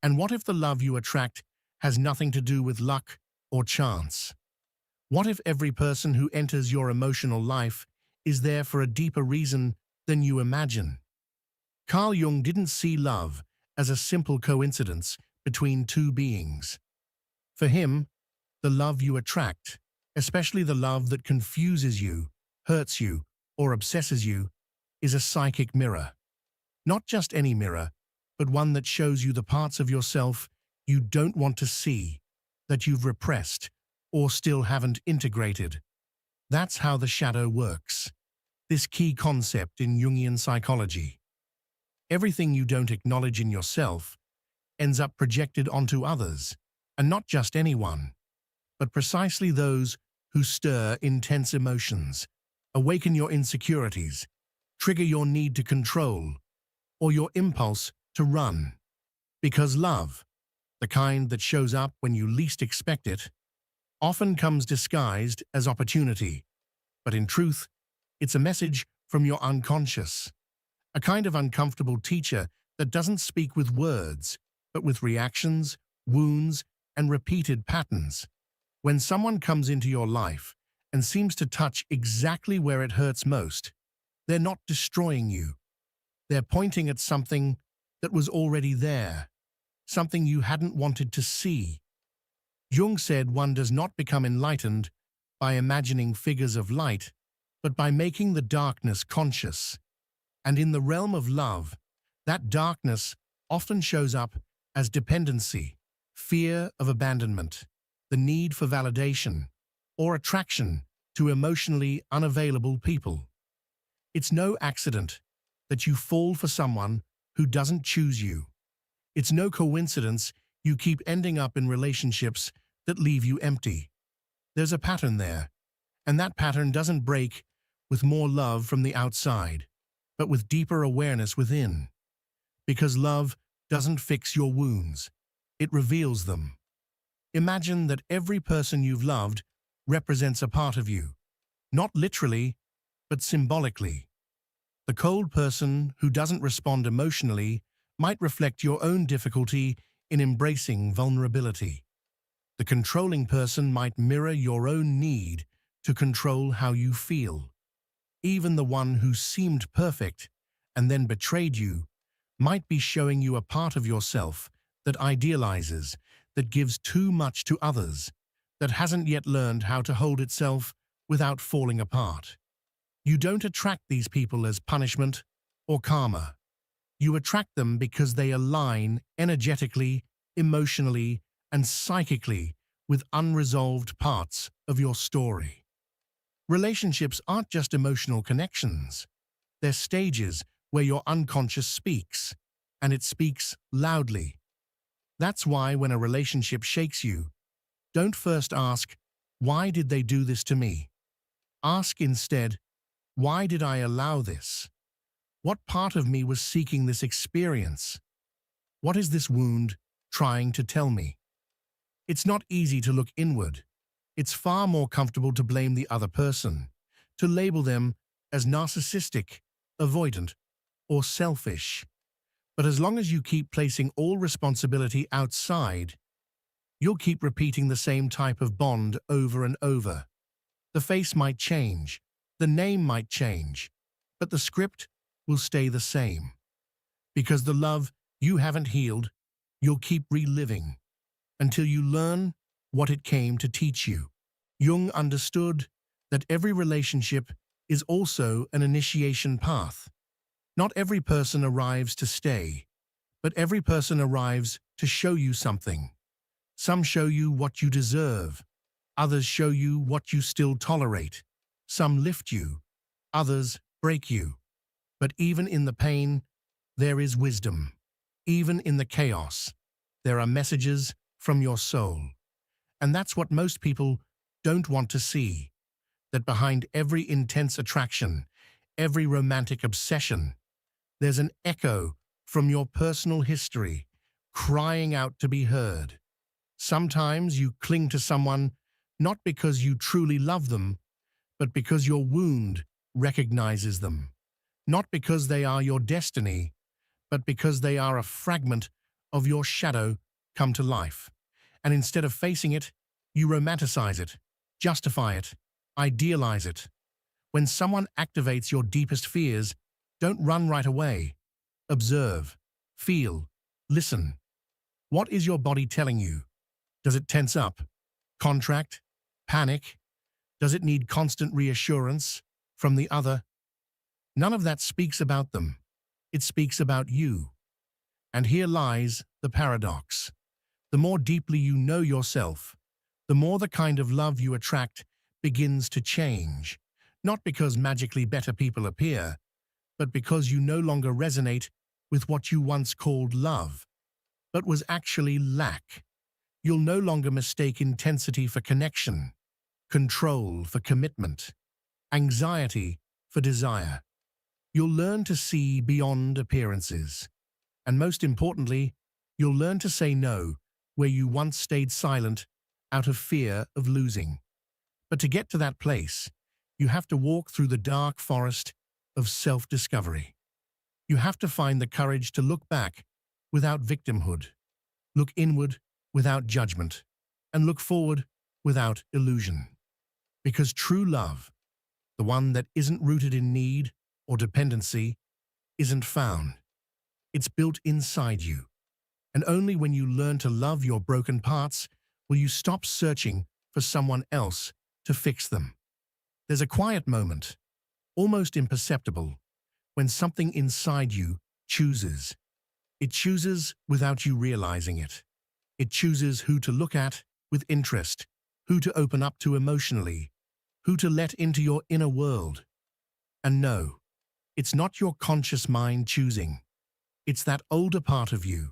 And what if the love you attract has nothing to do with luck or chance? What if every person who enters your emotional life is there for a deeper reason than you imagine? Carl Jung didn't see love as a simple coincidence between two beings. For him, the love you attract, especially the love that confuses you, hurts you, or obsesses you, is a psychic mirror. Not just any mirror, but one that shows you the parts of yourself you don't want to see, that you've repressed, or still haven't integrated. That's how the shadow works. This key concept in Jungian psychology. Everything you don't acknowledge in yourself ends up projected onto others, and not just anyone, but precisely those who stir intense emotions, awaken your insecurities, trigger your need to control, or your impulse to run. Because love, the kind that shows up when you least expect it, often comes disguised as opportunity, but in truth, it's a message from your unconscious, a kind of uncomfortable teacher that doesn't speak with words, but with reactions, wounds, and repeated patterns. When someone comes into your life and seems to touch exactly where it hurts most, they're not destroying you. They're pointing at something that was already there, something you hadn't wanted to see. Jung said one does not become enlightened by imagining figures of light, but by making the darkness conscious. And in the realm of love, that darkness often shows up as dependency, fear of abandonment, the need for validation, or attraction to emotionally unavailable people. It's no accident that you fall for someone who doesn't choose you. It's no coincidence you keep ending up in relationships that leave you empty. There's a pattern there, and that pattern doesn't break with more love from the outside, but with deeper awareness within. Because love doesn't fix your wounds, it reveals them. Imagine that every person you've loved represents a part of you, not literally, but symbolically. The cold person who doesn't respond emotionally might reflect your own difficulty in embracing vulnerability. The controlling person might mirror your own need to control how you feel. Even the one who seemed perfect and then betrayed you might be showing you a part of yourself that idealizes, that gives too much to others, that hasn't yet learned how to hold itself without falling apart. You don't attract these people as punishment or karma. You attract them because they align energetically, emotionally, and psychically with unresolved parts of your story. Relationships aren't just emotional connections. They're stages where your unconscious speaks, and it speaks loudly. That's why when a relationship shakes you, don't first ask, "Why did they do this to me?" Ask instead, "Why did I allow this? What part of me was seeking this experience? What is this wound trying to tell me?" It's not easy to look inward. It's far more comfortable to blame the other person, to label them as narcissistic, avoidant, or selfish. But as long as you keep placing all responsibility outside, you'll keep repeating the same type of bond over and over. The face might change, the name might change, but the script will stay the same. Because the love you haven't healed, you'll keep reliving until you learn what it came to teach you. Jung understood that every relationship is also an initiation path. Not every person arrives to stay, but every person arrives to show you something. Some show you what you deserve. Others show you what you still tolerate. Some lift you. Others break you. But even in the pain, there is wisdom. Even in the chaos, there are messages from your soul. And that's what most people don't want to see. That behind every intense attraction, every romantic obsession, there's an echo from your personal history, crying out to be heard. Sometimes you cling to someone not because you truly love them, but because your wound recognizes them. Not because they are your destiny, but because they are a fragment of your shadow come to life. And instead of facing it, you romanticize it, justify it, idealize it. When someone activates your deepest fears, don't run right away. Observe, feel, listen. What is your body telling you? Does it tense up, contract, panic? Does it need constant reassurance from the other? None of that speaks about them. It speaks about you. And here lies the paradox. The more deeply you know yourself, the more the kind of love you attract begins to change. Not because magically better people appear, but because you no longer resonate with what you once called love, but was actually lack. You'll no longer mistake intensity for connection, control for commitment, anxiety for desire. You'll learn to see beyond appearances. And most importantly, you'll learn to say no where you once stayed silent out of fear of losing. But to get to that place, you have to walk through the dark forest of self-discovery. You have to find the courage to look back without victimhood, look inward without judgment, and look forward without illusion. Because true love, the one that isn't rooted in need or dependency, isn't found. It's built inside you. And only when you learn to love your broken parts will you stop searching for someone else to fix them. There's a quiet moment, almost imperceptible, when something inside you chooses. It chooses without you realizing it. It chooses who to look at with interest, who to open up to emotionally, who to let into your inner world. And no, it's not your conscious mind choosing. It's that older part of you,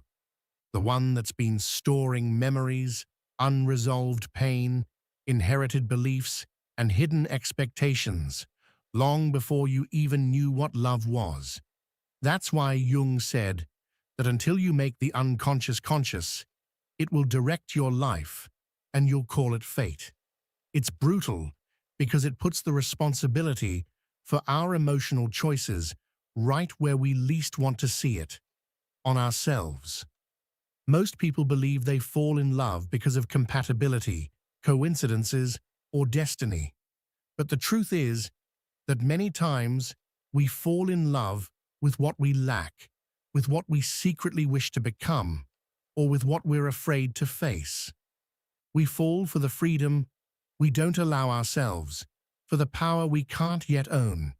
the one that's been storing memories, unresolved pain, inherited beliefs, and hidden expectations, long before you even knew what love was. That's why Jung said that until you make the unconscious conscious, it will direct your life, and you'll call it fate. It's brutal because it puts the responsibility for our emotional choices right where we least want to see it, on ourselves. Most people believe they fall in love because of compatibility, coincidences, or destiny. But the truth is that many times we fall in love with what we lack, with what we secretly wish to become, or with what we're afraid to face. We fall for the freedom we don't allow ourselves, for the power we can't yet own,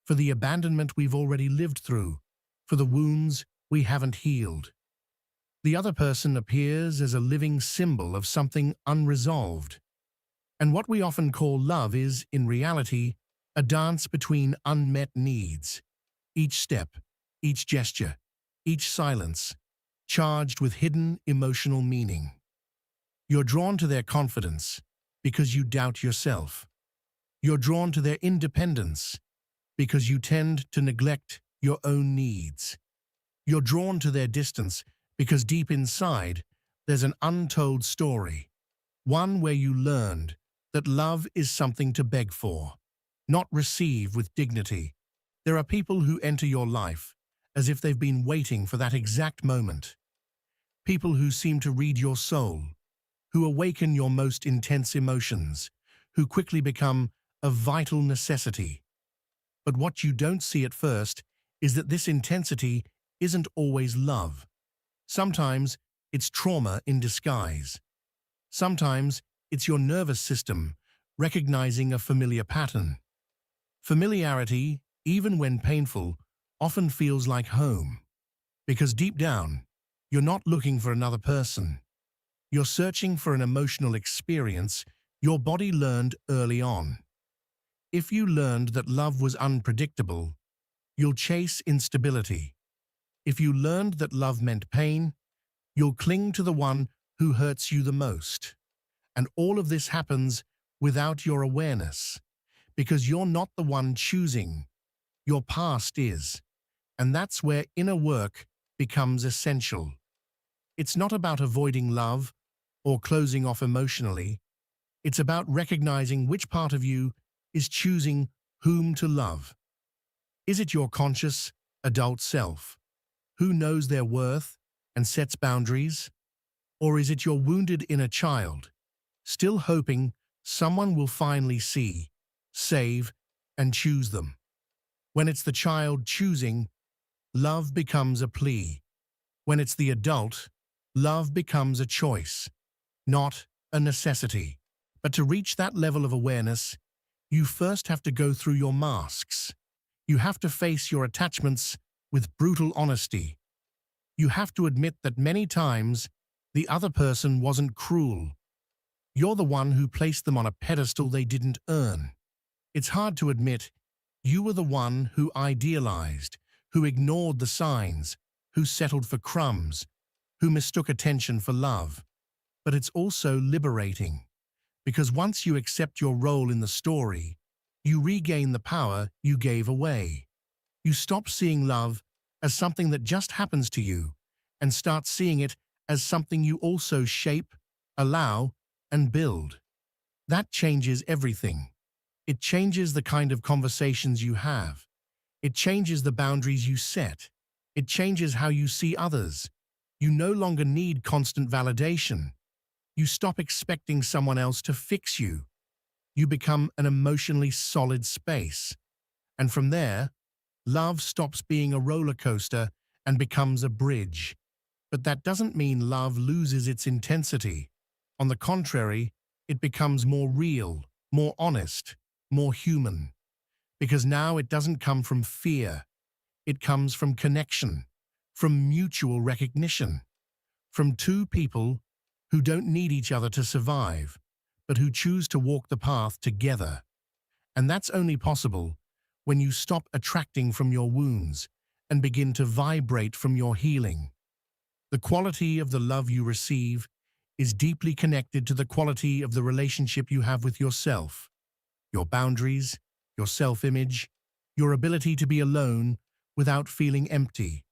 for the abandonment we've already lived through, for the wounds we haven't healed. The other person appears as a living symbol of something unresolved. And what we often call love is, in reality, a dance between unmet needs. Each step, each gesture, each silence, charged with hidden emotional meaning. You're drawn to their confidence because you doubt yourself. You're drawn to their independence because you tend to neglect your own needs. You're drawn to their distance because deep inside, there's an untold story, one where you learned that love is something to beg for, not receive with dignity. There are people who enter your life as if they've been waiting for that exact moment. People who seem to read your soul, who awaken your most intense emotions, who quickly become a vital necessity. But what you don't see at first is that this intensity isn't always love. Sometimes it's trauma in disguise. Sometimes it's your nervous system recognizing a familiar pattern. Familiarity, even when painful, often feels like home. Because deep down, you're not looking for another person. You're searching for an emotional experience your body learned early on. If you learned that love was unpredictable, you'll chase instability. If you learned that love meant pain, you'll cling to the one who hurts you the most. And all of this happens without your awareness, because you're not the one choosing. Your past is. And that's where inner work becomes essential. It's not about avoiding love or closing off emotionally. It's about recognizing which part of you is choosing whom to love. Is it your conscious, adult self, who knows their worth and sets boundaries? Or is it your wounded inner child, still hoping someone will finally see, save, and choose them? When it's the child choosing, love becomes a plea. When it's the adult, love becomes a choice, not a necessity. But to reach that level of awareness, you first have to go through your masks. You have to face your attachments with brutal honesty. You have to admit that many times the other person wasn't cruel. You're the one who placed them on a pedestal they didn't earn. It's hard to admit you were the one who idealized, who ignored the signs, who settled for crumbs, who mistook attention for love. But it's also liberating, because once you accept your role in the story, you regain the power you gave away. You stop seeing love as something that just happens to you and start seeing it as something you also shape, allow, and build. That changes everything. It changes the kind of conversations you have. It changes the boundaries you set. It changes how you see others. You no longer need constant validation. You stop expecting someone else to fix you. You become an emotionally solid space. And from there, love stops being a roller coaster and becomes a bridge. But that doesn't mean love loses its intensity. On the contrary, it becomes more real, more honest, more human. Because now it doesn't come from fear. It comes from connection, from mutual recognition, from two people who don't need each other to survive, but who choose to walk the path together. And that's only possible when you stop attracting from your wounds and begin to vibrate from your healing. The quality of the love you receive is deeply connected to the quality of the relationship you have with yourself, your boundaries, your self-image, your ability to be alone without feeling empty.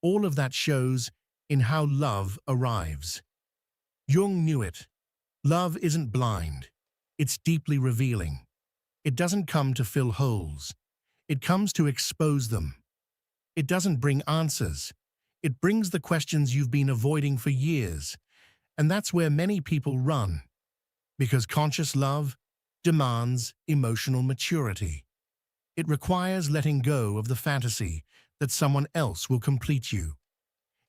All of that shows in how love arrives. Jung knew it. Love isn't blind. It's deeply revealing. It doesn't come to fill holes. It comes to expose them. It doesn't bring answers. It brings the questions you've been avoiding for years. And that's where many people run. Because conscious love demands emotional maturity. It requires letting go of the fantasy that someone else will complete you.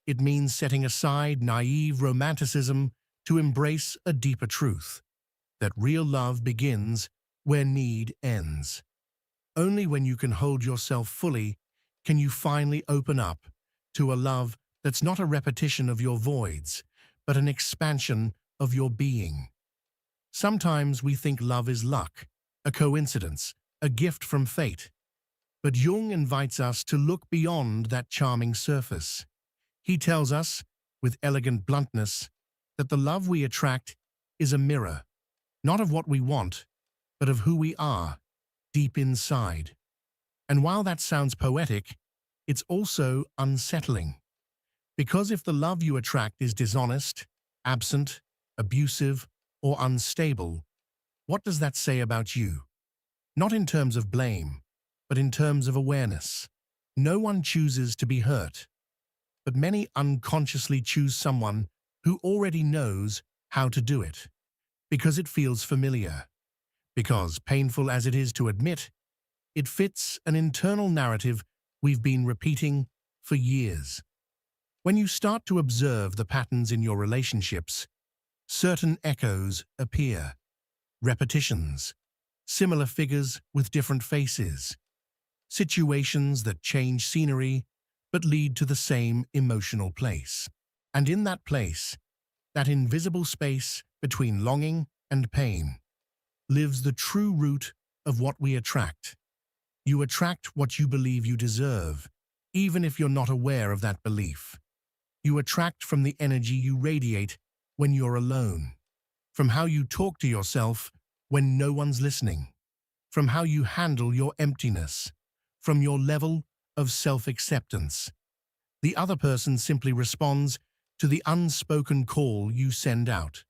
It means setting aside naive romanticism to embrace a deeper truth, that real love begins where need ends. Only when you can hold yourself fully can you finally open up to a love that's not a repetition of your voids, but an expansion of your being. Sometimes we think love is luck, a coincidence, a gift from fate. But Jung invites us to look beyond that charming surface. He tells us, with elegant bluntness, that the love we attract is a mirror, not of what we want, but of who we are, deep inside. And while that sounds poetic, it's also unsettling. Because if the love you attract is dishonest, absent, abusive, or unstable, what does that say about you? Not in terms of blame, but in terms of awareness. No one chooses to be hurt, but many unconsciously choose someone who already knows how to do it, because it feels familiar, because, painful as it is to admit, it fits an internal narrative we've been repeating for years. When you start to observe the patterns in your relationships, certain echoes appear, repetitions, similar figures with different faces, situations that change scenery but lead to the same emotional place. And in that place, that invisible space between longing and pain, lives the true root of what we attract. You attract what you believe you deserve, even if you're not aware of that belief. You attract from the energy you radiate when you're alone, from how you talk to yourself when no one's listening, from how you handle your emptiness, from your level of self-acceptance. The other person simply responds to the unspoken call you send out.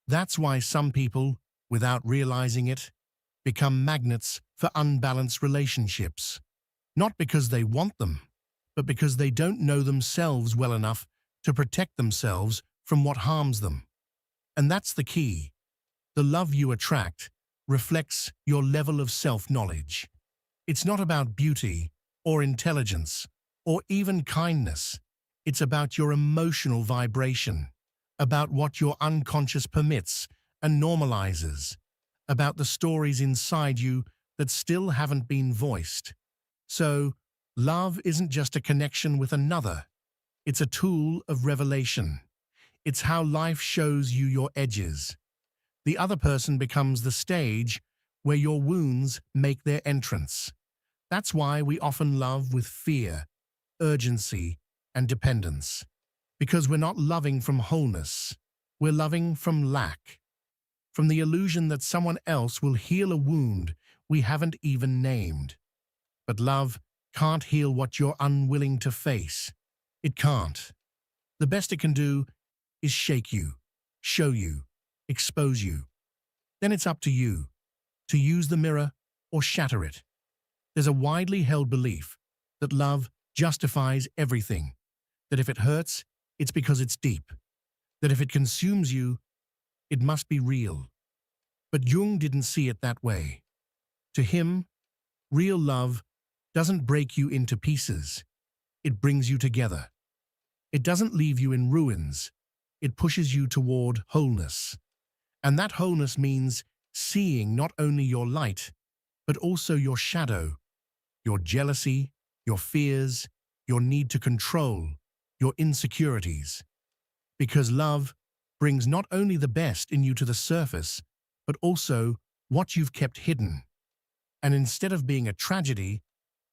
That's why some people, without realizing it, become magnets for unbalanced relationships. Not because they want them, but because they don't know themselves well enough to protect themselves from what harms them. And that's the key. The love you attract reflects your level of self-knowledge. It's not about beauty or intelligence or even kindness. It's about your emotional vibration, about what your unconscious permits and normalizes, about the stories inside you that still haven't been voiced. So, love isn't just a connection with another. It's a tool of revelation. It's how life shows you your edges. The other person becomes the stage where your wounds make their entrance. That's why we often love with fear, urgency, and dependence. Because we're not loving from wholeness. We're loving from lack. From the illusion that someone else will heal a wound we haven't even named. But love can't heal what you're unwilling to face. It can't. The best it can do is shake you, show you, expose you. Then it's up to you to use the mirror or shatter it. There's a widely held belief that love justifies everything, that if it hurts, it's because it's deep, that if it consumes you, it must be real. But Jung didn't see it that way. To him, real love doesn't break you into pieces. It brings you together. It doesn't leave you in ruins. It pushes you toward wholeness. And that wholeness means seeing not only your light, but also your shadow, your jealousy, your fears, your need to control, your insecurities. Because love brings not only the best in you to the surface, but also what you've kept hidden. And instead of being a tragedy,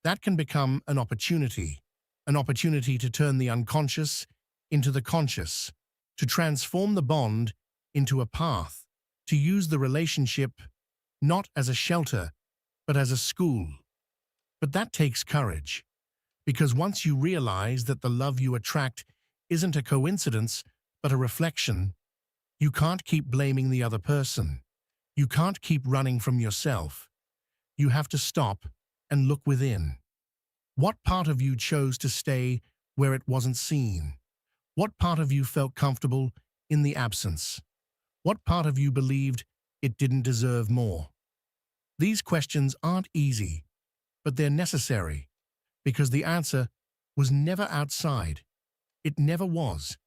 that can become an opportunity to turn the unconscious into the conscious, to transform the bond into a path, to use the relationship not as a shelter, but as a school. But that takes courage, because once you realize that the love you attract isn't a coincidence, but a reflection, you can't keep blaming the other person. You can't keep running from yourself. You have to stop and look within. What part of you chose to stay where it wasn't seen? What part of you felt comfortable in the absence? What part of you believed it didn't deserve more? These questions aren't easy, but they're necessary, because the answer was never outside. It never was.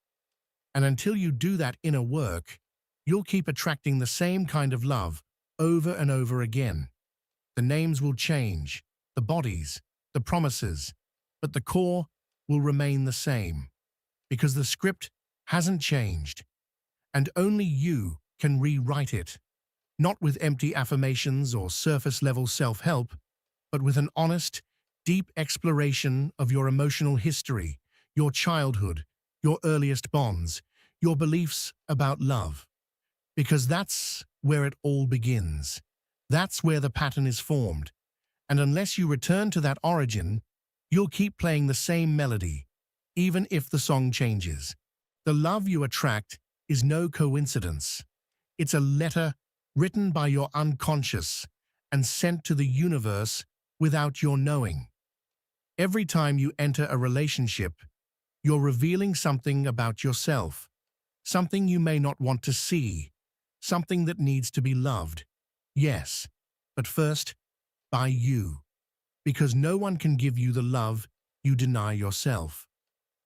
And until you do that inner work, you'll keep attracting the same kind of love over and over again. The names will change, the bodies, the promises, but the core will remain the same, because the script hasn't changed, and only you can rewrite it, not with empty affirmations or surface-level self-help, but with an honest, deep exploration of your emotional history, your childhood, your earliest bonds, your beliefs about love. Because that's where it all begins. That's where the pattern is formed. And unless you return to that origin, you'll keep playing the same melody, even if the song changes. The love you attract is no coincidence. It's a letter written by your unconscious and sent to the universe without your knowing. Every time you enter a relationship, you're revealing something about yourself, something you may not want to see, something that needs to be loved. Yes, but first, by you. Because no one can give you the love you deny yourself.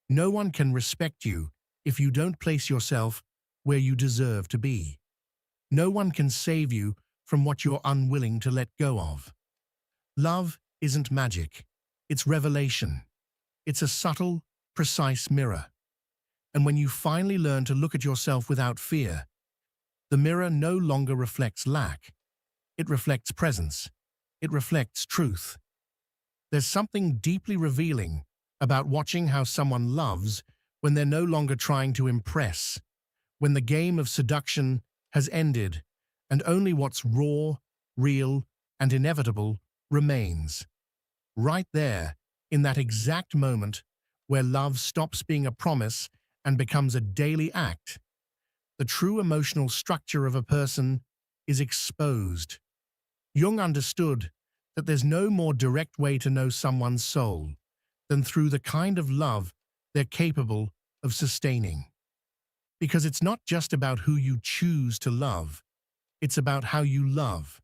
No one can respect you if you don't place yourself where you deserve to be. No one can save you from what you're unwilling to let go of. Love isn't magic. It's revelation. It's a subtle, precise mirror. And when you finally learn to look at yourself without fear, the mirror no longer reflects lack. It reflects presence. It reflects truth. There's something deeply revealing about watching how someone loves when they're no longer trying to impress, when the game of seduction has ended and only what's raw, real, and inevitable remains. Right there, in that exact moment where love stops being a promise and becomes a daily act, the true emotional structure of a person is exposed. Jung understood that there's no more direct way to know someone's soul than through the kind of love they're capable of sustaining. Because it's not just about who you choose to love, it's about how you love,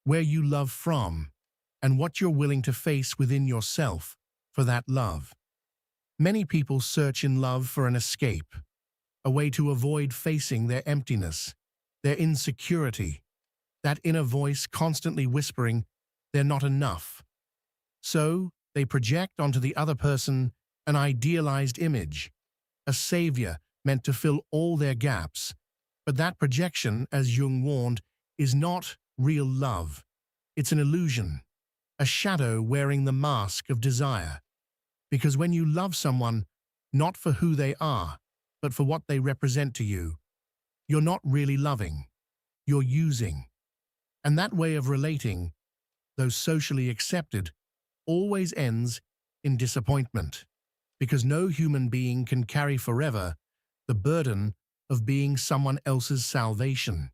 where you love from, and what you're willing to face within yourself for that love. Many people search in love for an escape, a way to avoid facing their emptiness, their insecurity, that inner voice constantly whispering they're not enough. So, they project onto the other person an idealized image, a savior meant to fill all their gaps. But that projection, as Jung warned, is not real love. It's an illusion, a shadow wearing the mask of desire. Because when you love someone, not for who they are, but for what they represent to you, you're not really loving, you're using. And that way of relating, though socially accepted, always ends in disappointment, because no human being can carry forever the burden of being someone else's salvation.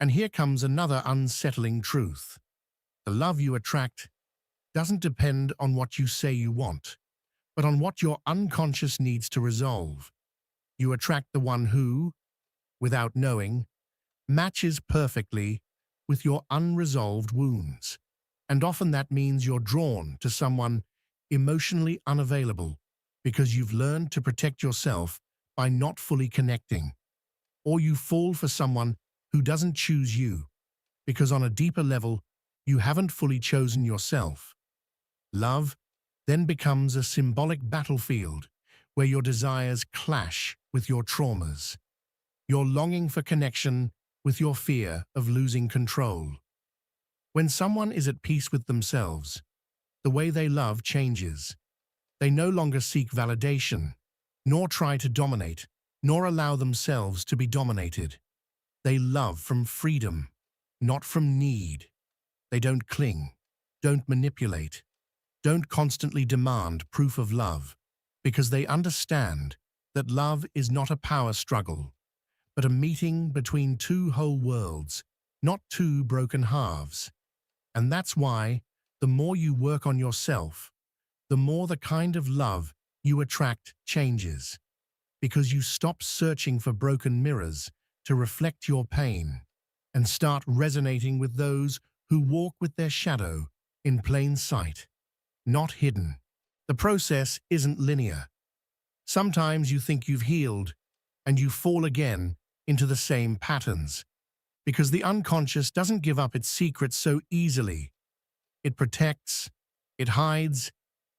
And here comes another unsettling truth. The love you attract doesn't depend on what you say you want, but on what your unconscious needs to resolve. You attract the one who, without knowing, matches perfectly with your unresolved wounds. And often that means you're drawn to someone emotionally unavailable because you've learned to protect yourself by not fully connecting. Or you fall for someone who doesn't choose you because on a deeper level, you haven't fully chosen yourself. Love then becomes a symbolic battlefield where your desires clash with your traumas, your longing for connection with your fear of losing control. When someone is at peace with themselves, the way they love changes. They no longer seek validation, nor try to dominate, nor allow themselves to be dominated. They love from freedom, not from need. They don't cling, don't manipulate, don't constantly demand proof of love, because they understand that love is not a power struggle, but a meeting between two whole worlds, not two broken halves. And that's why, the more you work on yourself, the more the kind of love you attract changes, because you stop searching for broken mirrors to reflect your pain and start resonating with those who walk with their shadow in plain sight, not hidden. The process isn't linear. Sometimes you think you've healed, and you fall again into the same patterns, because the unconscious doesn't give up its secrets so easily. It protects, it hides,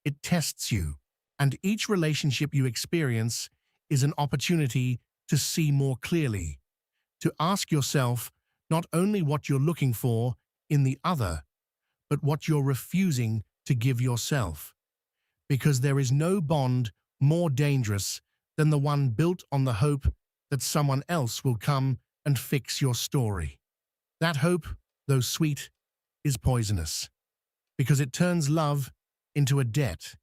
it tests you, and each relationship you experience is an opportunity to see more clearly, to ask yourself not only what you're looking for in the other, but what you're refusing to give yourself. Because there is no bond more dangerous than the one built on the hope that someone else will come and fix your story. That hope, though sweet, is poisonous, because it turns love into a debt,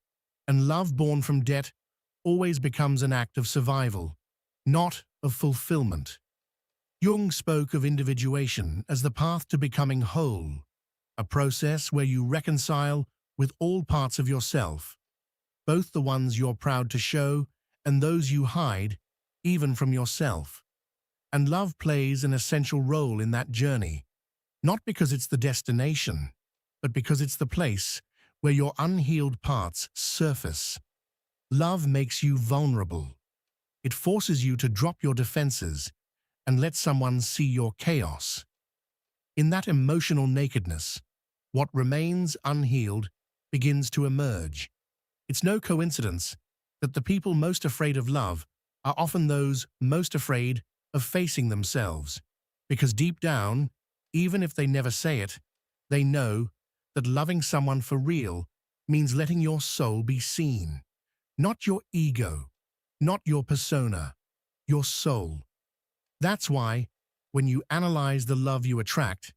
and love born from debt always becomes an act of survival, not of fulfillment. Jung spoke of individuation as the path to becoming whole, a process where you reconcile with all parts of yourself, both the ones you're proud to show and those you hide, even from yourself. And love plays an essential role in that journey, not because it's the destination, but because it's the place where your unhealed parts surface. Love makes you vulnerable. It forces you to drop your defenses and let someone see your chaos. In that emotional nakedness, what remains unhealed begins to emerge. It's no coincidence that the people most afraid of love are often those most afraid of facing themselves, because deep down, even if they never say it, they know that loving someone for real means letting your soul be seen. Not your ego, not your persona, your soul. That's why, when you analyze the love you attract,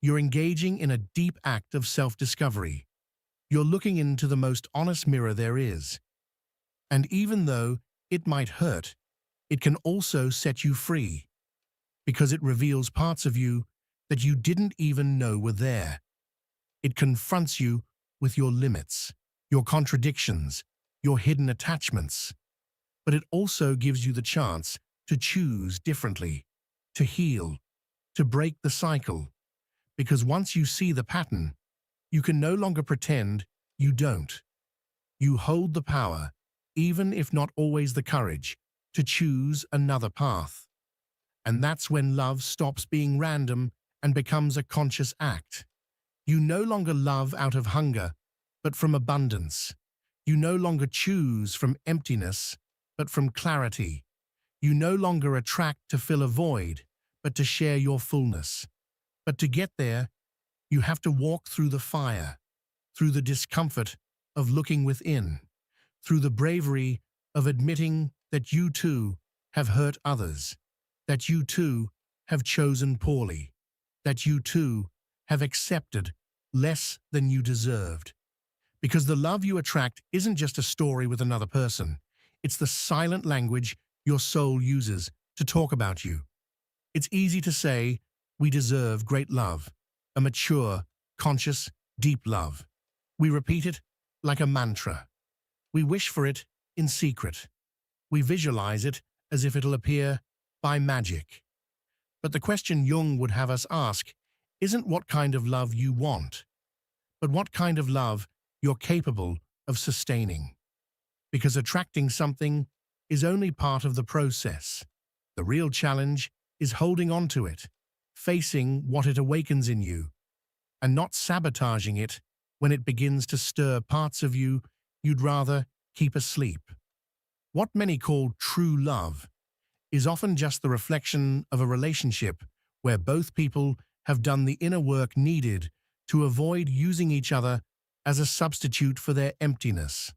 you're engaging in a deep act of self-discovery. You're looking into the most honest mirror there is. And even though it might hurt, it can also set you free, because it reveals parts of you that you didn't even know were there. It confronts you with your limits, your contradictions, your hidden attachments. but it also gives you the chance to choose differently, to heal, to break the cycle. Because once you see the pattern, you can no longer pretend you don't. You hold the power, even if not always the courage, to choose another path. And that's when love stops being random and becomes a conscious act. You no longer love out of hunger, but from abundance. You no longer choose from emptiness, but from clarity. You no longer attract to fill a void, but to share your fullness. But to get there, you have to walk through the fire, through the discomfort of looking within, through the bravery of admitting that you too have hurt others, that you too have chosen poorly, that you too have accepted less than you deserved. Because the love you attract isn't just a story with another person, it's the silent language your soul uses to talk about you. It's easy to say, we deserve great love, a mature, conscious, deep love. We repeat it like a mantra. We wish for it in secret. We visualize it as if it'll appear by magic. But the question Jung would have us ask isn't what kind of love you want, but what kind of love you're capable of sustaining. Because attracting something is only part of the process. The real challenge is holding on to it, facing what it awakens in you, and not sabotaging it when it begins to stir parts of you you'd rather keep asleep. What many call true love is often just the reflection of a relationship where both people have done the inner work needed to avoid using each other as a substitute for their emptiness.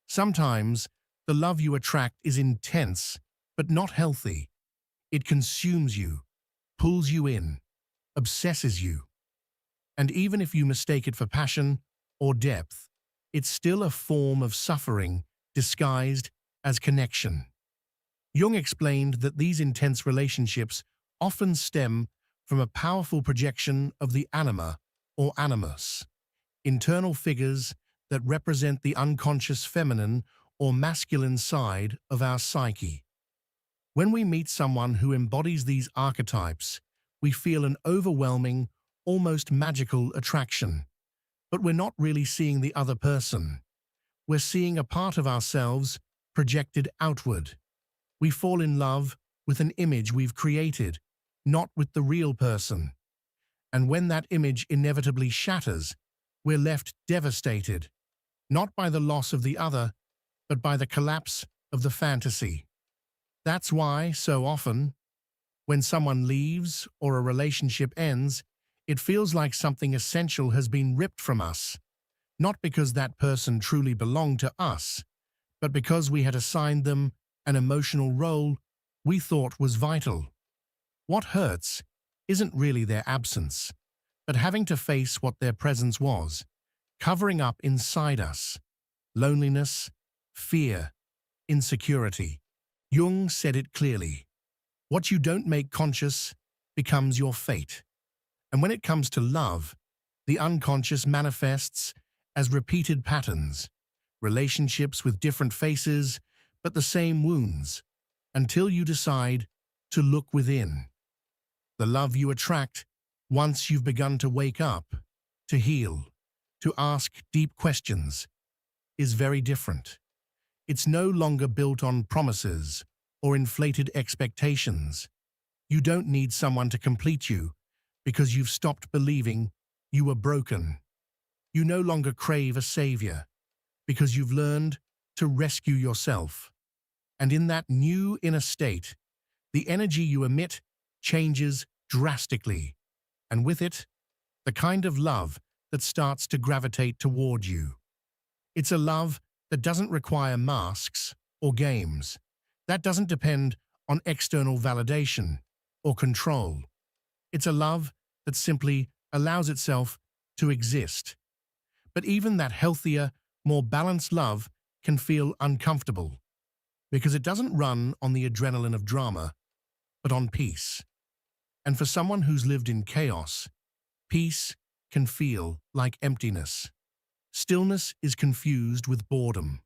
Sometimes, the love you attract is intense, but not healthy. It consumes you, pulls you in, obsesses you. And even if you mistake it for passion or depth, it's still a form of suffering disguised as connection. Jung explained that these intense relationships often stem from a powerful projection of the anima or animus, internal figures that represent the unconscious feminine or masculine side of our psyche. When we meet someone who embodies these archetypes, we feel an overwhelming, almost magical attraction. But we're not really seeing the other person. We're seeing a part of ourselves projected outward. We fall in love with an image we've created, not with the real person. And when that image inevitably shatters, we're left devastated, not by the loss of the other, but by the collapse of the fantasy. That's why, so often, when someone leaves or a relationship ends, it feels like something essential has been ripped from us, not because that person truly belonged to us, but because we had assigned them an emotional role we thought was vital. What hurts isn't really their absence, but having to face what their presence was, covering up inside us: loneliness, fear, insecurity. Jung said it clearly. What you don't make conscious becomes your fate. And when it comes to love, the unconscious manifests as repeated patterns, relationships with different faces, but the same wounds, until you decide to look within. The love you attract, once you've begun to wake up, to heal, to ask deep questions, is very different. It's no longer built on promises or inflated expectations. You don't need someone to complete you because you've stopped believing you were broken. You no longer crave a savior because you've learned to rescue yourself. And in that new inner state, the energy you emit changes drastically, and with it, the kind of love that starts to gravitate toward you. It's a love that doesn't require masks or games, that doesn't depend on external validation or control. It's a love that simply allows itself to exist. But even that healthier, more balanced love can feel uncomfortable, because it doesn't run on the adrenaline of drama, but on peace. And for someone who's lived in chaos, peace can feel like emptiness. Stillness is confused with boredom.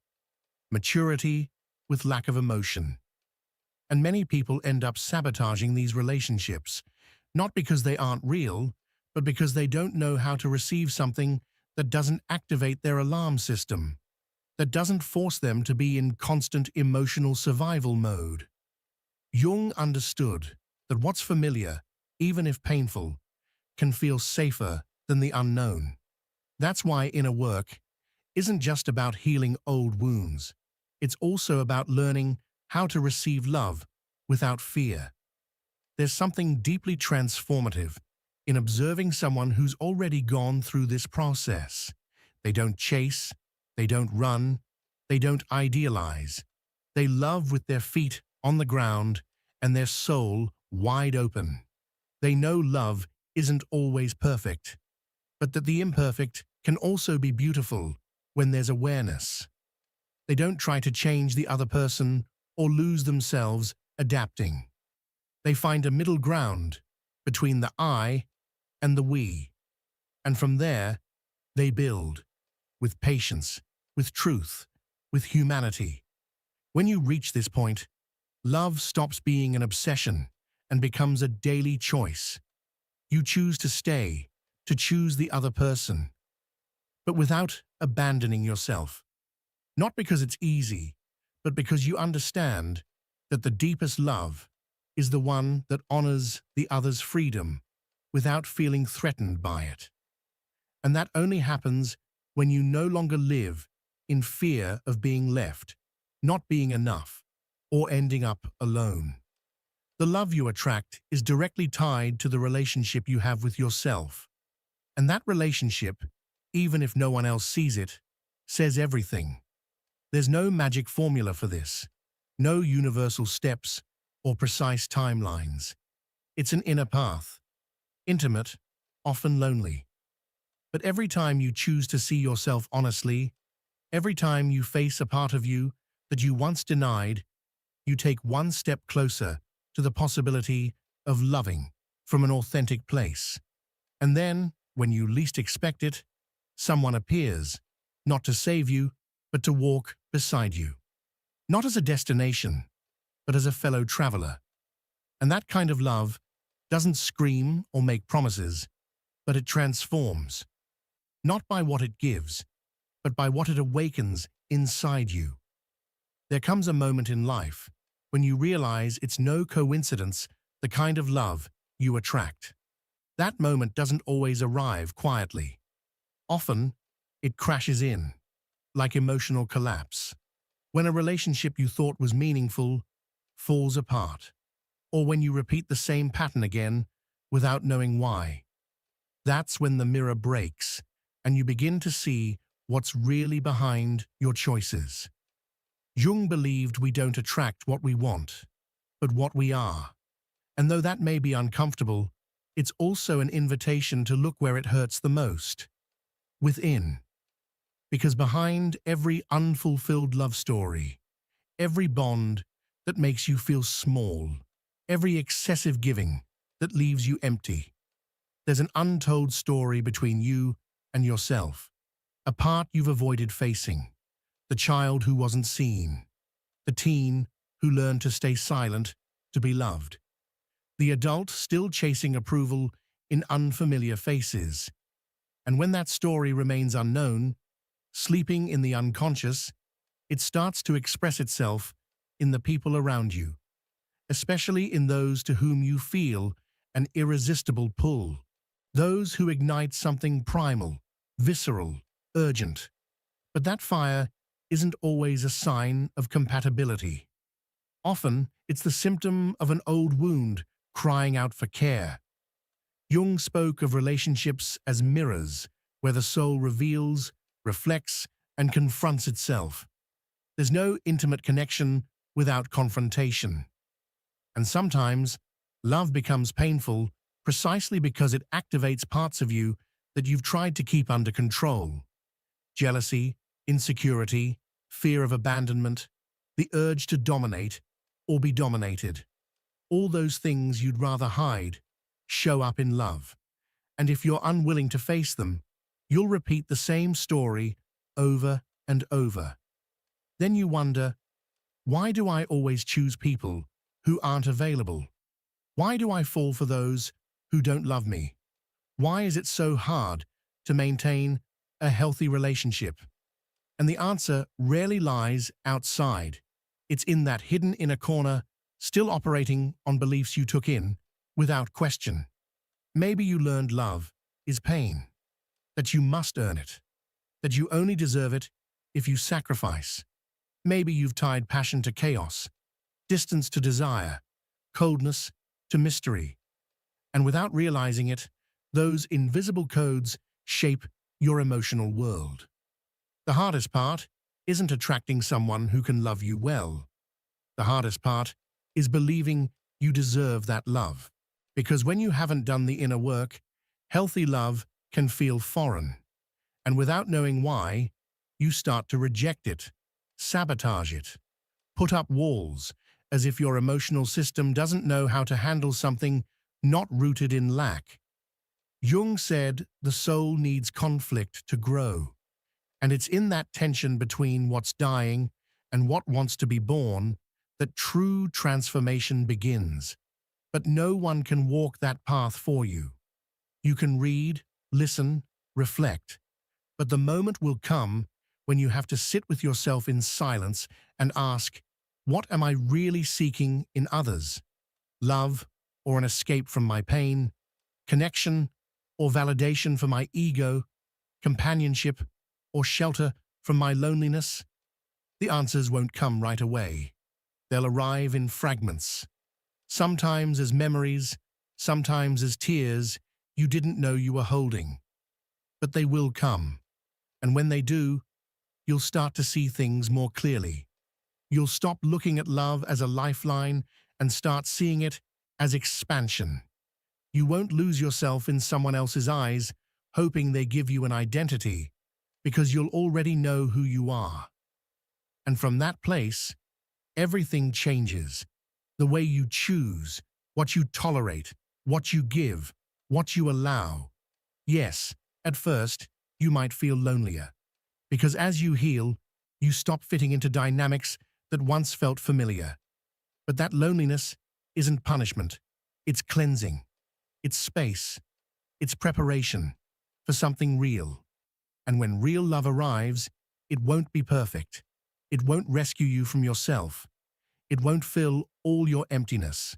Maturity with lack of emotion. And many people end up sabotaging these relationships, not because they aren't real, but because they don't know how to receive something that doesn't activate their alarm system, that doesn't force them to be in constant emotional survival mode. Jung understood that what's familiar, even if painful, can feel safer than the unknown. That's why inner work isn't just about healing old wounds. It's also about learning how to receive love without fear. There's something deeply transformative in observing someone who's already gone through this process. They don't chase, they don't run, they don't idealize. They love with their feet on the ground and their soul wide open. They know love isn't always perfect, but that the imperfect can also be beautiful when there's awareness. They don't try to change the other person or lose themselves adapting. They find a middle ground between the I and the we, and from there, they build, with patience, with truth, with humanity. When you reach this point, love stops being an obsession and becomes a daily choice. You choose to stay, to choose the other person, but without abandoning yourself. Not because it's easy, but because you understand that the deepest love is the one that honors the other's freedom without feeling threatened by it. And that only happens when you no longer live in fear of being left, not being enough, or ending up alone. The love you attract is directly tied to the relationship you have with yourself. And that relationship, even if no one else sees it, says everything. There's no magic formula for this, no universal steps or precise timelines. It's an inner path, intimate, often lonely. But every time you choose to see yourself honestly, every time you face a part of you that you once denied, you take one step closer to the possibility of loving from an authentic place. And then, when you least expect it, someone appears, not to save you, but to walk beside you. Not as a destination, but as a fellow traveler. And that kind of love doesn't scream or make promises, but it transforms. Not by what it gives, but by what it awakens inside you. There comes a moment in life when you realize it's no coincidence the kind of love you attract. That moment doesn't always arrive quietly. Often, it crashes in, like emotional collapse. When a relationship you thought was meaningful falls apart, or when you repeat the same pattern again without knowing why. That's when the mirror breaks and you begin to see what's really behind your choices. Jung believed we don't attract what we want, but what we are. And though that may be uncomfortable, it's also an invitation to look where it hurts the most, within. Because behind every unfulfilled love story, every bond that makes you feel small, every excessive giving that leaves you empty, there's an untold story between you and yourself, a part you've avoided facing, the child who wasn't seen, the teen who learned to stay silent to be loved, the adult still chasing approval in unfamiliar faces. And when that story remains unknown, sleeping in the unconscious, it starts to express itself in the people around you, especially in those to whom you feel an irresistible pull, those who ignite something primal, visceral, urgent. But that fire isn't always a sign of compatibility. Often, it's the symptom of an old wound crying out for care. Jung spoke of relationships as mirrors, where the soul reveals, reflects, and confronts itself. There's no intimate connection without confrontation. And sometimes, love becomes painful precisely because it activates parts of you that you've tried to keep under control. Jealousy, insecurity, fear of abandonment, the urge to dominate or be dominated. All those things you'd rather hide show up in love. And if you're unwilling to face them, you'll repeat the same story over and over. Then you wonder, Why do I always choose people who aren't available? Why do I fall for those who don't love me? Why is it so hard to maintain a healthy relationship? And the answer rarely lies outside. It's in that hidden inner corner, still operating on beliefs you took in without question. Maybe you learned love is pain, that you must earn it, that you only deserve it if you sacrifice. Maybe you've tied passion to chaos, distance to desire, coldness to mystery. And without realizing it, those invisible codes shape your emotional world. The hardest part isn't attracting someone who can love you well. The hardest part is believing you deserve that love. Because when you haven't done the inner work, healthy love can feel foreign. And without knowing why, you start to reject it, sabotage it, put up walls, as if your emotional system doesn't know how to handle something not rooted in lack. Jung said the soul needs conflict to grow, and it's in that tension between what's dying and what wants to be born that true transformation begins. But no one can walk that path for you. You can read, listen, reflect, but the moment will come when you have to sit with yourself in silence and ask, what am I really seeking in others? Love, or an escape from my pain? Connection, or validation for my ego? Companionship, or shelter from my loneliness? The answers won't come right away. They'll arrive in fragments, sometimes as memories, sometimes as tears you didn't know you were holding. But they will come, and when they do, you'll start to see things more clearly. You'll stop looking at love as a lifeline and start seeing it as expansion. You won't lose yourself in someone else's eyes, hoping they give you an identity, because you'll already know who you are. And from that place, everything changes. The way you choose, what you tolerate, what you give, what you allow. Yes, at first, you might feel lonelier, because as you heal, you stop fitting into dynamics that once felt familiar. But that loneliness isn't punishment. It's cleansing. It's space. It's preparation for something real. And when real love arrives, it won't be perfect. It won't rescue you from yourself. It won't fill all your emptiness.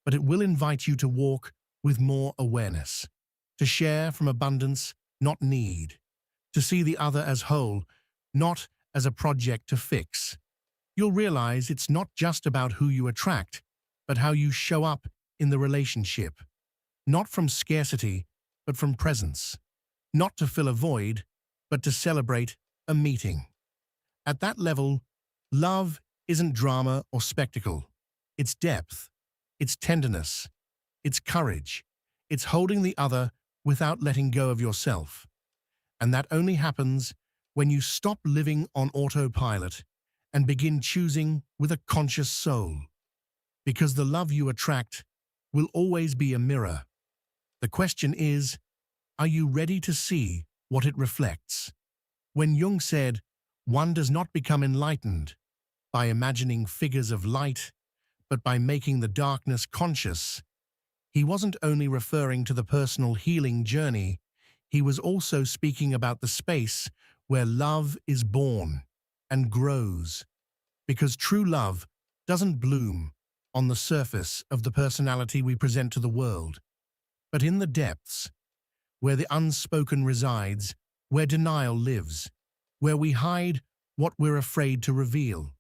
But it will invite you to walk with more awareness, to share from abundance, not need, to see the other as whole, not as a project to fix. You'll realize it's not just about who you attract, but how you show up in the relationship. Not from scarcity, but from presence. Not to fill a void, but to celebrate a meeting. At that level, love isn't drama or spectacle. It's depth. It's tenderness. It's courage. It's holding the other without letting go of yourself. And that only happens when you stop living on autopilot and begin choosing with a conscious soul. Because the love you attract will always be a mirror. The question is, are you ready to see what it reflects? When Jung said, one does not become enlightened by imagining figures of light, but by making the darkness conscious, he wasn't only referring to the personal healing journey, he was also speaking about the space where love is born and grows. Because true love doesn't bloom on the surface of the personality we present to the world, but in the depths, where the unspoken resides, where denial lives, where we hide what we're afraid to reveal.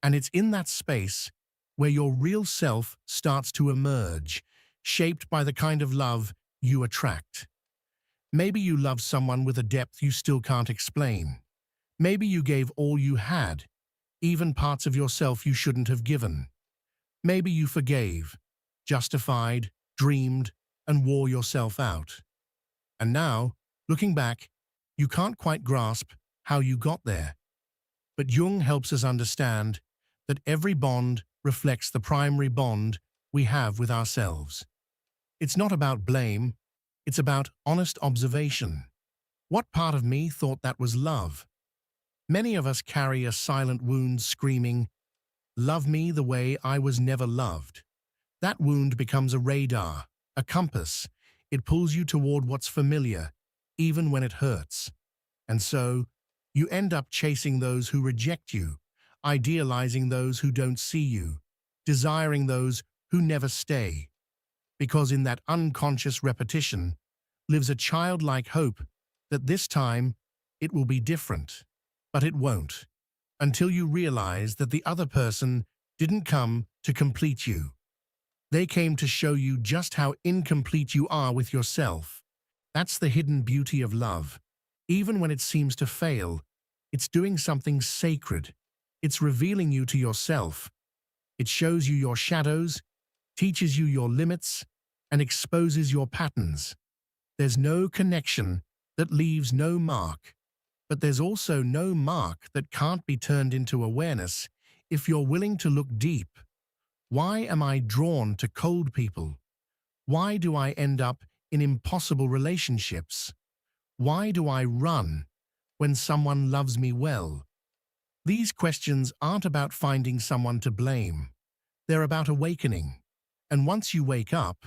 And it's in that space where your real self starts to emerge, shaped by the kind of love you attract. Maybe you love someone with a depth you still can't explain. Maybe you gave all you had, even parts of yourself you shouldn't have given. Maybe you forgave, justified, dreamed, and wore yourself out. And now, looking back, you can't quite grasp how you got there. But Jung helps us understand that every bond reflects the primary bond we have with ourselves. It's not about blame, it's about honest observation. What part of me thought that was love? Many of us carry a silent wound screaming, Love me the way I was never loved. That wound becomes a radar, a compass. It pulls you toward what's familiar, even when it hurts. And so, you end up chasing those who reject you, idealizing those who don't see you, desiring those who never stay. Because in that unconscious repetition lives a childlike hope that this time it will be different. But it won't, until you realize that the other person didn't come to complete you. They came to show you just how incomplete you are with yourself. That's the hidden beauty of love. Even when it seems to fail, it's doing something sacred. It's revealing you to yourself. It shows you your shadows, teaches you your limits, and exposes your patterns. There's no connection that leaves no mark, but there's also no mark that can't be turned into awareness if you're willing to look deep. Why am I drawn to cold people? Why do I end up in impossible relationships? Why do I run when someone loves me well? These questions aren't about finding someone to blame. They're about awakening. And once you wake up,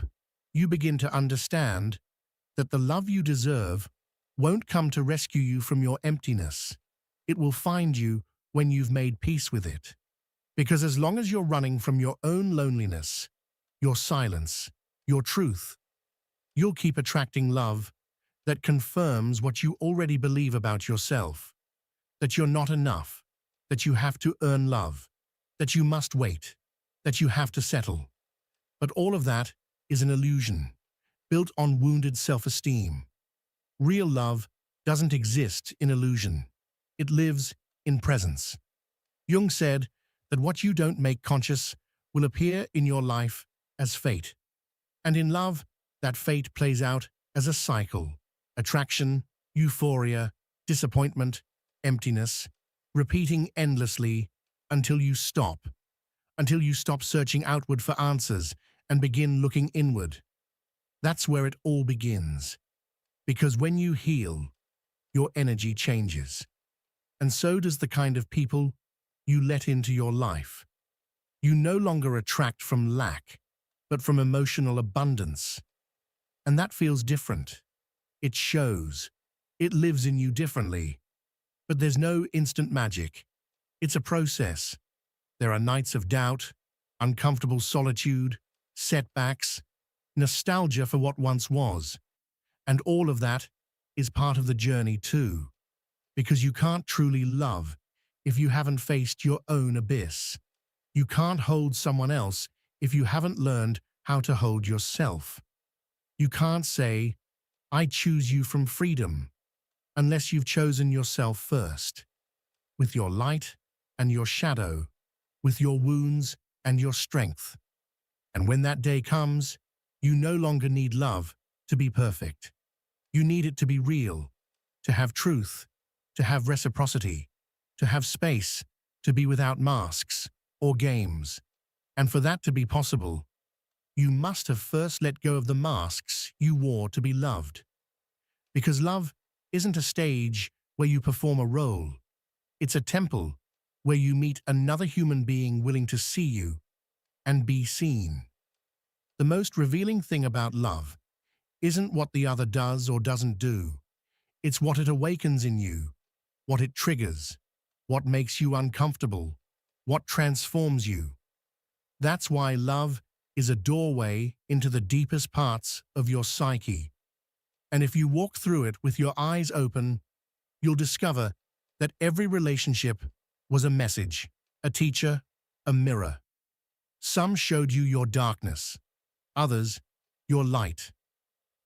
you begin to understand that the love you deserve won't come to rescue you from your emptiness. It will find you when you've made peace with it. Because as long as you're running from your own loneliness, your silence, your truth, you'll keep attracting love that confirms what you already believe about yourself. That you're not enough, that you have to earn love, that you must wait, that you have to settle. But all of that is an illusion, built on wounded self-esteem. Real love doesn't exist in illusion. It lives in presence. Jung said that what you don't make conscious will appear in your life as fate. And in love, that fate plays out as a cycle. Attraction, euphoria, disappointment, emptiness, repeating endlessly until you stop. Until you stop searching outward for answers and begin looking inward. That's where it all begins. Because when you heal, your energy changes. And so does the kind of people you let into your life. You no longer attract from lack, but from emotional abundance. And that feels different. It shows. It lives in you differently. But there's no instant magic. It's a process. There are nights of doubt, uncomfortable solitude, setbacks, nostalgia for what once was. And all of that is part of the journey too. Because you can't truly love if you haven't faced your own abyss. You can't hold someone else if you haven't learned how to hold yourself. You can't say, I choose you from freedom, unless you've chosen yourself first. With your light and your shadow, with your wounds and your strength. And when that day comes, you no longer need love to be perfect. You need it to be real, to have truth, to have reciprocity, to have space, to be without masks or games. And for that to be possible, you must have first let go of the masks you wore to be loved. Because love isn't a stage where you perform a role. It's a temple where you meet another human being willing to see you and be seen. The most revealing thing about love isn't what the other does or doesn't do. It's what it awakens in you, what it triggers, what makes you uncomfortable, what transforms you. That's why love is a doorway into the deepest parts of your psyche. And if you walk through it with your eyes open, you'll discover that every relationship was a message, a teacher, a mirror. Some showed you your darkness, others your light,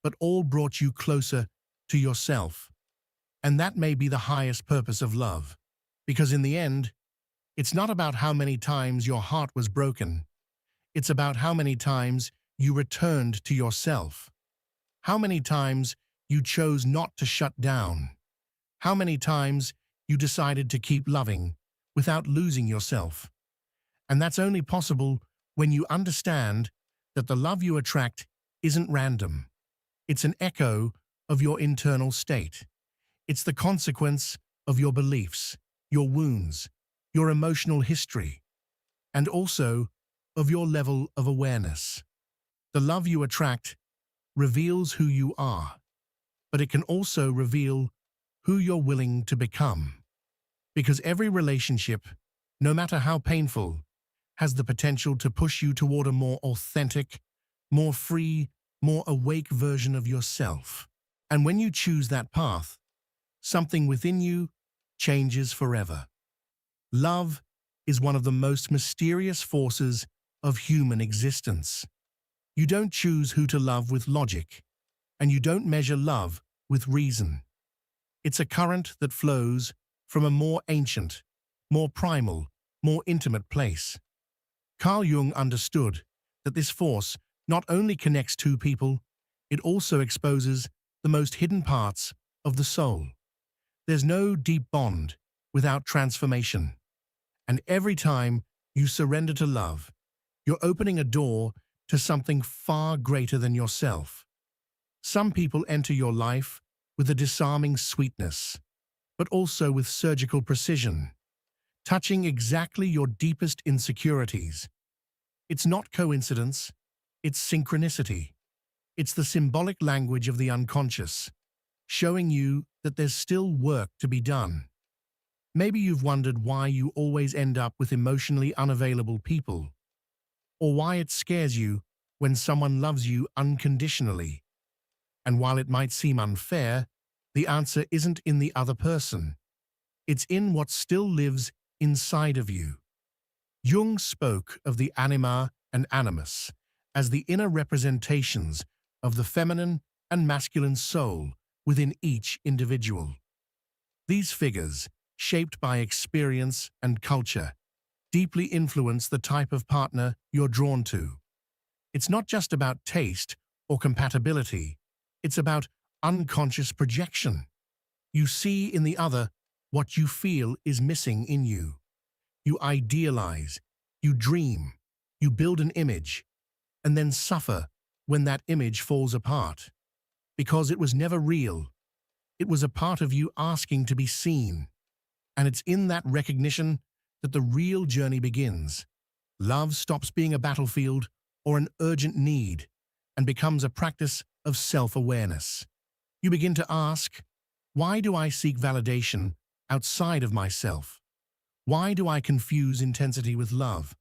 but all brought you closer to yourself. And that may be the highest purpose of love, because in the end, it's not about how many times your heart was broken. It's about how many times you returned to yourself. How many times you chose not to shut down. How many times you decided to keep loving without losing yourself. And that's only possible when you understand that the love you attract isn't random. It's an echo of your internal state. It's the consequence of your beliefs, your wounds, your emotional history. and also of your level of awareness. The love you attract reveals who you are, but it can also reveal who you're willing to become. Because every relationship, no matter how painful, has the potential to push you toward a more authentic, more free, more awake version of yourself. And when you choose that path, something within you changes forever. Love is one of the most mysterious forces of human existence. You don't choose who to love with logic, and you don't measure love with reason. It's a current that flows from a more ancient, more primal, more intimate place. Carl Jung understood that this force not only connects two people, it also exposes the most hidden parts of the soul. There's no deep bond without transformation. And every time you surrender to love, you're opening a door to something far greater than yourself. Some people enter your life with a disarming sweetness, but also with surgical precision, touching exactly your deepest insecurities. It's not coincidence, it's synchronicity. It's the symbolic language of the unconscious, showing you that there's still work to be done. Maybe you've wondered why you always end up with emotionally unavailable people, or why it scares you when someone loves you unconditionally. And while it might seem unfair, the answer isn't in the other person. It's in what still lives inside of you. Jung spoke of the anima and animus as the inner representations of the feminine and masculine soul within each individual. These figures, shaped by experience and culture, deeply influence the type of partner you're drawn to. It's not just about taste or compatibility, it's about unconscious projection. You see in the other what you feel is missing in you. You idealize, you dream, you build an image, and then suffer when that image falls apart. Because it was never real. It was a part of you asking to be seen. And it's in that recognition that the real journey begins. Love stops being a battlefield or an urgent need and becomes a practice of self-awareness. You begin to ask, why do I seek validation outside of myself? Why do I confuse intensity with love?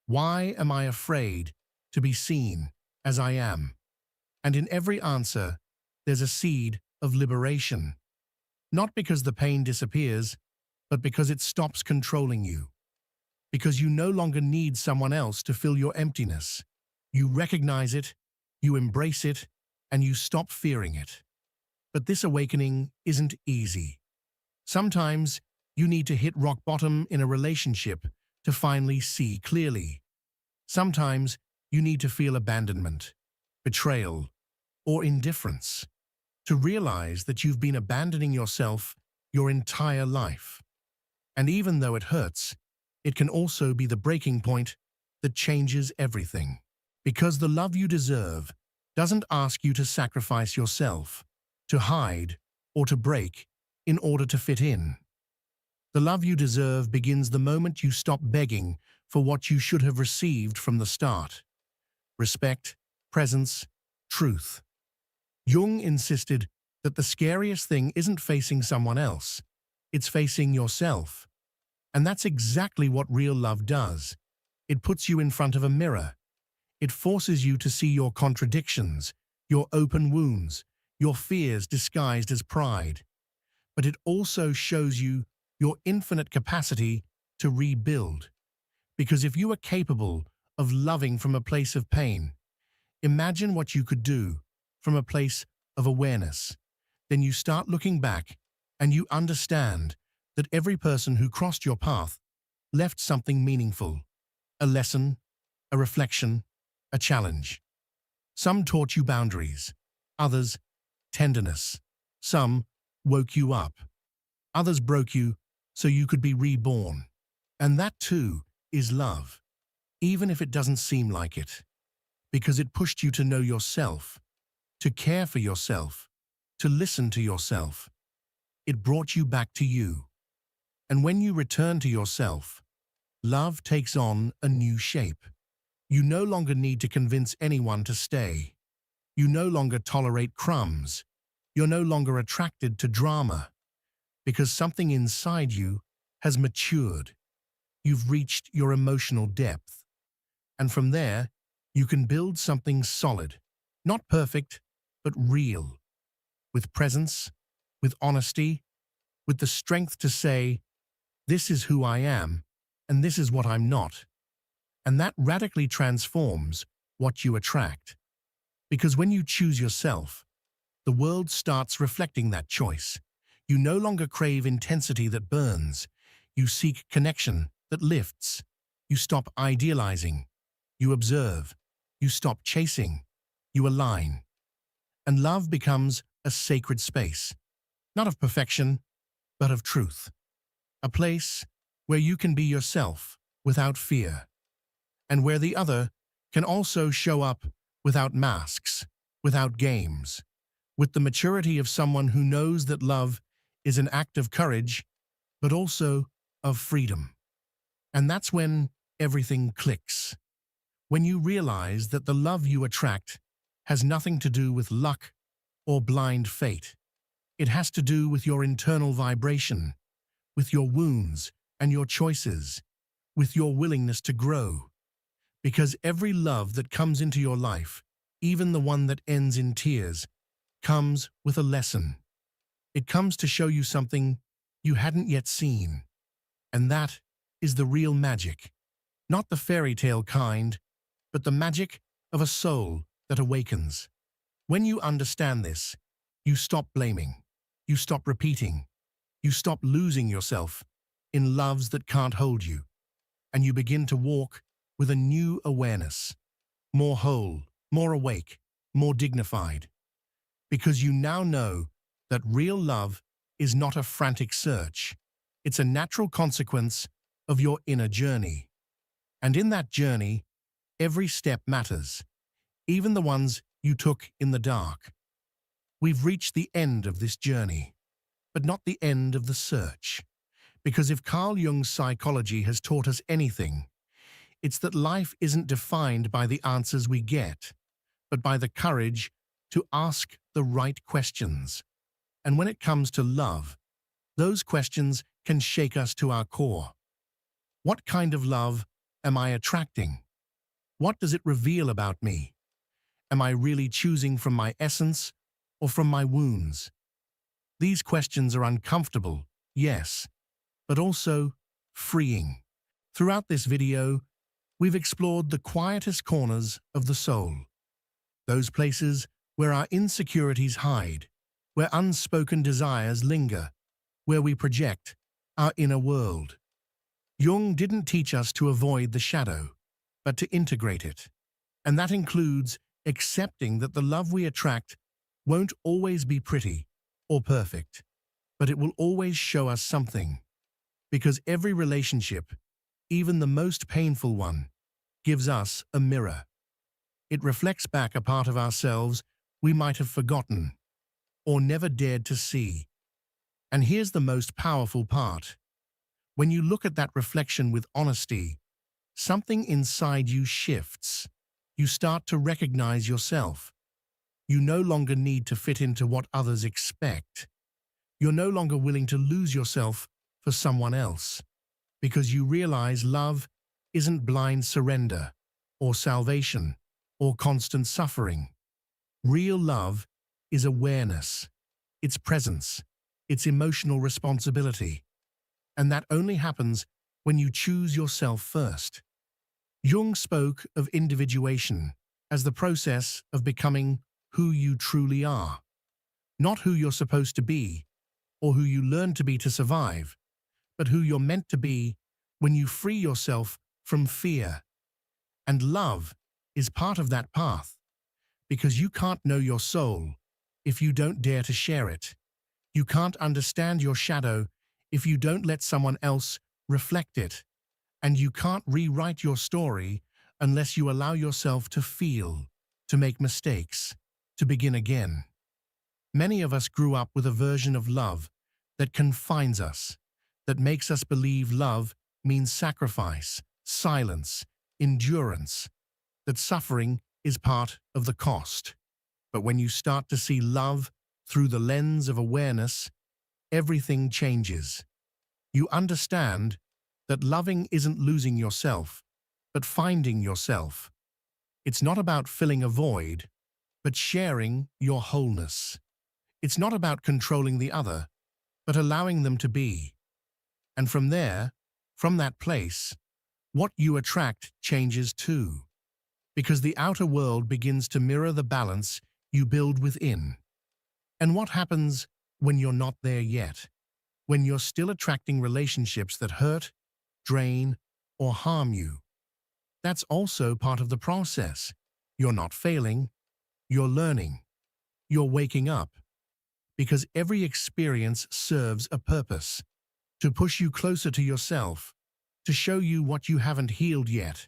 Why am I afraid to be seen as I am? And in every answer, there's a seed of liberation. Not because the pain disappears, but because it stops controlling you. Because you no longer need someone else to fill your emptiness. You recognize it, you embrace it, and you stop fearing it. But this awakening isn't easy. Sometimes you need to hit rock bottom in a relationship to finally see clearly. Sometimes you need to feel abandonment, betrayal, or indifference to realize that you've been abandoning yourself your entire life. And even though it hurts, it can also be the breaking point that changes everything. Because the love you deserve doesn't ask you to sacrifice yourself, to hide, or to break in order to fit in. The love you deserve begins the moment you stop begging for what you should have received from the start. Respect, presence, truth. Jung insisted that the scariest thing isn't facing someone else, it's facing yourself. And that's exactly what real love does. It puts you in front of a mirror. It forces you to see your contradictions, your open wounds, your fears disguised as pride. But it also shows you your infinite capacity to rebuild. Because if you are capable of loving from a place of pain, imagine what you could do from a place of awareness. Then you start looking back and you understand that every person who crossed your path left something meaningful, a lesson, a reflection, a challenge. Some taught you boundaries, others tenderness. Some woke you up, others broke you so you could be reborn. And that too is love, even if it doesn't seem like it, because it pushed you to know yourself, to care for yourself, to listen to yourself. It brought you back to you. And when you return to yourself, love takes on a new shape. You no longer need to convince anyone to stay. You no longer tolerate crumbs. You're no longer attracted to drama, because something inside you has matured. You've reached your emotional depth. And from there, you can build something solid, not perfect, but real, with presence, with honesty, with the strength to say, this is who I am, and this is what I'm not. And that radically transforms what you attract. Because when you choose yourself, the world starts reflecting that choice. You no longer crave intensity that burns. You seek connection that lifts. You stop idealizing. You observe. You stop chasing. You align. And love becomes a sacred space, not of perfection, but of truth. A place where you can be yourself without fear, and where the other can also show up without masks, without games, with the maturity of someone who knows that love is an act of courage, but also of freedom. And that's when everything clicks. When you realize that the love you attract has nothing to do with luck or blind fate. It has to do with your internal vibration, with your wounds and your choices, with your willingness to grow. Because every love that comes into your life, even the one that ends in tears, comes with a lesson. It comes to show you something you hadn't yet seen. And that is the real magic. Not the fairy tale kind, but the magic of a soul that awakens. When you understand this, you stop blaming. You stop repeating. You stop losing yourself in loves that can't hold you. And you begin to walk with a new awareness, more whole, more awake, more dignified. Because you now know that real love is not a frantic search. It's a natural consequence of your inner journey. And in that journey, every step matters, even the ones you took in the dark. We've reached the end of this journey, but not the end of the search. Because if Carl Jung's psychology has taught us anything, it's that life isn't defined by the answers we get, but by the courage to ask the right questions. And when it comes to love, those questions can shake us to our core. What kind of love am I attracting? What does it reveal about me? Am I really choosing from my essence or from my wounds? These questions are uncomfortable, yes, but also freeing. Throughout this video, we've explored the quietest corners of the soul, those places where our insecurities hide, where unspoken desires linger, where we project our inner world. Jung didn't teach us to avoid the shadow, but to integrate it. And that includes accepting that the love we attract won't always be pretty or perfect, but it will always show us something. Because every relationship, even the most painful one, gives us a mirror. It reflects back a part of ourselves we might have forgotten or never dared to see. And here's the most powerful part. When you look at that reflection with honesty, something inside you shifts. You start to recognize yourself. You no longer need to fit into what others expect. You're no longer willing to lose yourself for someone else, because you realize love isn't blind surrender, or salvation, or constant suffering. Real love is awareness, it's presence, it's emotional responsibility. And that only happens when you choose yourself first. Jung spoke of individuation as the process of becoming who you truly are, not who you're supposed to be or who you learn to be to survive, but who you're meant to be when you free yourself from fear. And love is part of that path, because you can't know your soul if you don't dare to share it. You can't understand your shadow if you don't let someone else reflect it. And you can't rewrite your story unless you allow yourself to feel, to make mistakes, to begin again. Many of us grew up with a version of love that confines us, that makes us believe love means sacrifice, silence, endurance, that suffering is part of the cost. But when you start to see love through the lens of awareness, everything changes. You understand that loving isn't losing yourself, but finding yourself. It's not about filling a void, but sharing your wholeness. It's not about controlling the other, but allowing them to be. And from there, from that place, what you attract changes too, because the outer world begins to mirror the balance you build within. And what happens when you're not there yet? When you're still attracting relationships that hurt, drain, or harm you? That's also part of the process. You're not failing, you're learning, you're waking up. Because every experience serves a purpose, to push you closer to yourself, to show you what you haven't healed yet,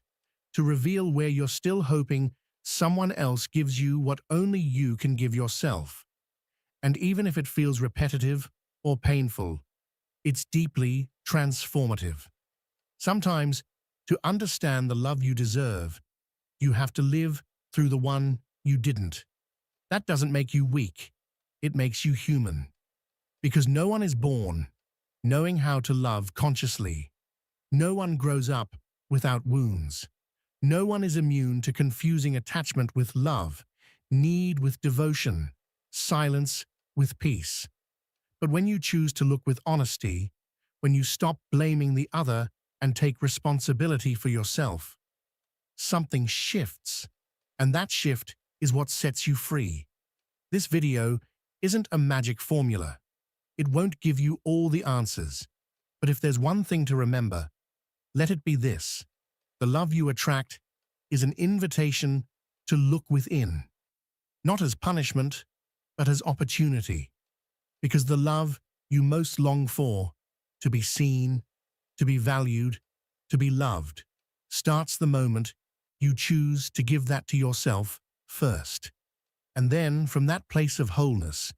to reveal where you're still hoping someone else gives you what only you can give yourself. And even if it feels repetitive or painful, it's deeply transformative. Sometimes, to understand the love you deserve, you have to live through the one you didn't. That doesn't make you weak. It makes you human. Because no one is born knowing how to love consciously. No one grows up without wounds. No one is immune to confusing attachment with love, need with devotion, silence with peace. But when you choose to look with honesty, when you stop blaming the other and take responsibility for yourself, something shifts. And that shift is what sets you free. This video isn't a magic formula. It won't give you all the answers. But if there's one thing to remember, let it be this: the love you attract is an invitation to look within, not as punishment, but as opportunity. Because the love you most long for, to be seen, to be valued, to be loved, starts the moment you choose to give that to yourself first. And then, from that place of wholeness,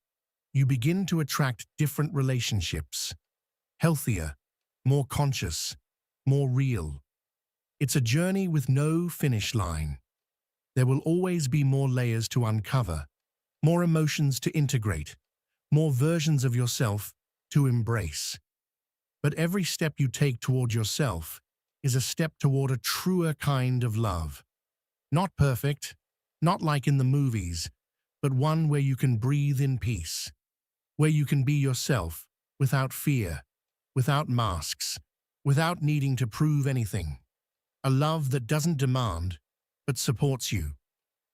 you begin to attract different relationships, healthier, more conscious, more real. It's a journey with no finish line. There will always be more layers to uncover, more emotions to integrate, more versions of yourself to embrace. But every step you take toward yourself is a step toward a truer kind of love. Not perfect, not like in the movies, but one where you can breathe in peace, where you can be yourself without fear, without masks, without needing to prove anything. A love that doesn't demand, but supports you.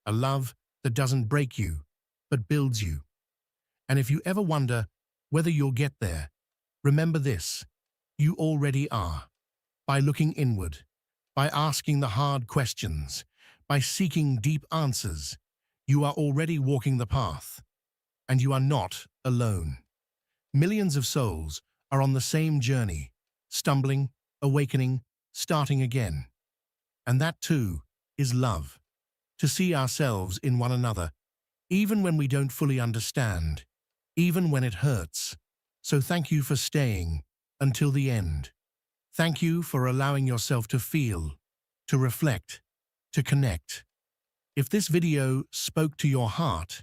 A love that doesn't break you, but builds you. And if you ever wonder whether you'll get there, remember this: you already are. By looking inward, by asking the hard questions, by seeking deep answers, you are already walking the path. And you are not alone. Millions of souls are on the same journey, stumbling, awakening, starting again. And that too is love. To see ourselves in one another, even when we don't fully understand, even when it hurts. So thank you for staying until the end. Thank you for allowing yourself to feel, to reflect, to connect. If this video spoke to your heart,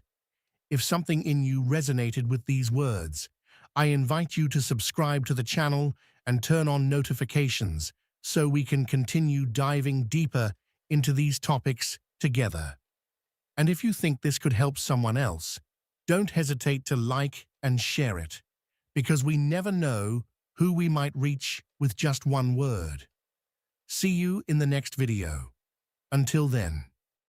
if something in you resonated with these words, I invite you to subscribe to the channel and turn on notifications so we can continue diving deeper into these topics together. And if you think this could help someone else, don't hesitate to like and share it, because we never know who we might reach with just one word. See you in the next video. Until then.